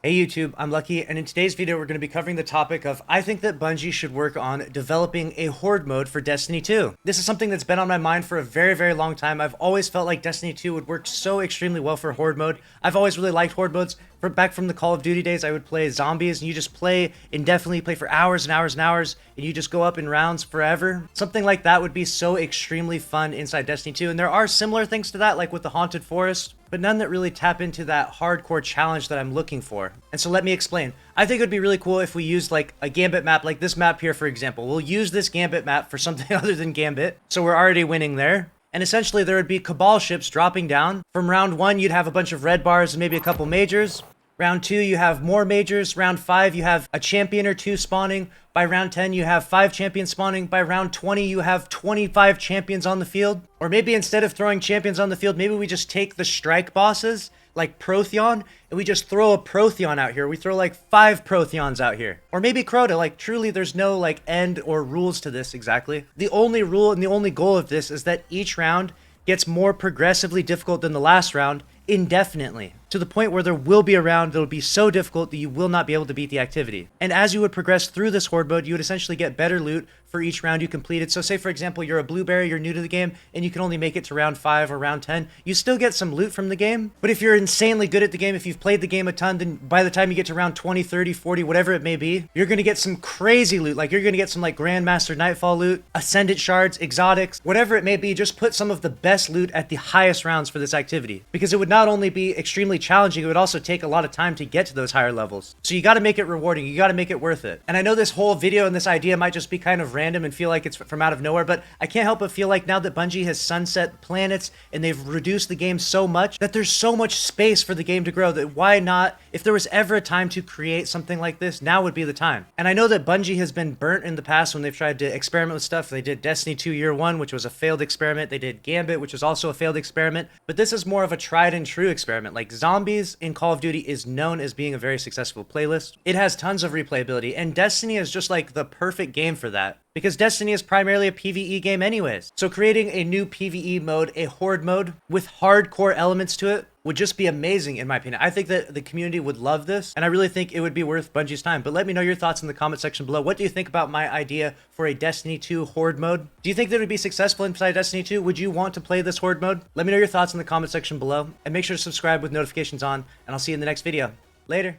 Hey YouTube, I'm Lucky, and in today's video we're going to be covering the topic of I think that Bungie should work on developing a Horde mode for Destiny 2. This is something that's been on my mind for a very long time. I've always felt like Destiny 2 would work so extremely well for Horde mode. I've always really liked Horde modes. Back from the Call of Duty days, I would play zombies, and you just play indefinitely, play for hours and hours and hours, and you just go up in rounds forever. Something like that would be so extremely fun inside Destiny 2, and there are similar things to that, like with the Haunted Forest, but none that really tap into that hardcore challenge that I'm looking for. And so let me explain. I think it would be really cool if we used like a Gambit map, like this map here, for example. We'll use this Gambit map for something other than Gambit, so we're already winning there. And essentially there would be Cabal ships dropping down. From round 1, you'd have a bunch of red bars and maybe a couple majors. Round 2, you have more majors. Round 5, you have a champion or 2 spawning. By round 10, you have 5 champions spawning. By round 20, you have 25 champions on the field. Or maybe instead of throwing champions on the field, maybe we just take the strike bosses, like Protheon, and we just throw a Protheon out here. We throw like 5 Protheons out here. Or maybe Crota, like truly there's no like end or rules to this exactly. The only rule and the only goal of this is that each round gets more progressively difficult than the last round indefinitely, to the point where there will be a round that'll be so difficult that you will not be able to beat the activity. And as you would progress through this Horde mode, you would essentially get better loot for each round you completed. So say for example, you're a blueberry, you're new to the game, and you can only make it to round 5 or round 10. You still get some loot from the game, but if you're insanely good at the game, if you've played the game a ton, then by the time you get to round 20, 30, 40, whatever it may be, you're gonna get some crazy loot. Like you're gonna get some like Grandmaster Nightfall loot, Ascendant Shards, Exotics, whatever it may be. Just put some of the best loot at the highest rounds for this activity, because it would not only be extremely challenging, it would also take a lot of time to get to those higher levels. So you got to make it rewarding, you got to make it worth it. And I know this whole video and this idea might just be kind of random and feel like it's from out of nowhere, but I can't help but feel like now that Bungie has sunset planets and they've reduced the game so much, that there's so much space for the game to grow, that why not, if there was ever a time to create something like this, now would be the time. And I know that Bungie has been burnt in the past when they've tried to experiment with stuff. They did Destiny 2 Year 1, which was a failed experiment. They did Gambit, which was also a failed experiment, but this is more of a tried and true experiment. Like zombies in Call of Duty is known as being a very successful playlist. It has tons of replayability, and Destiny is just like the perfect game for that, because Destiny is primarily a PvE game anyways. So creating a new PvE mode, a Horde mode with hardcore elements to it, would just be amazing in my opinion. I think that the community would love this, and I really think it would be worth Bungie's time. But let me know your thoughts in the comment section below. What do you think about my idea for a Destiny 2 Horde mode? Do you think that it would be successful inside Destiny 2? Would you want to play this Horde mode? Let me know your thoughts in the comment section below, and make sure to subscribe with notifications on, and I'll see you in the next video. Later.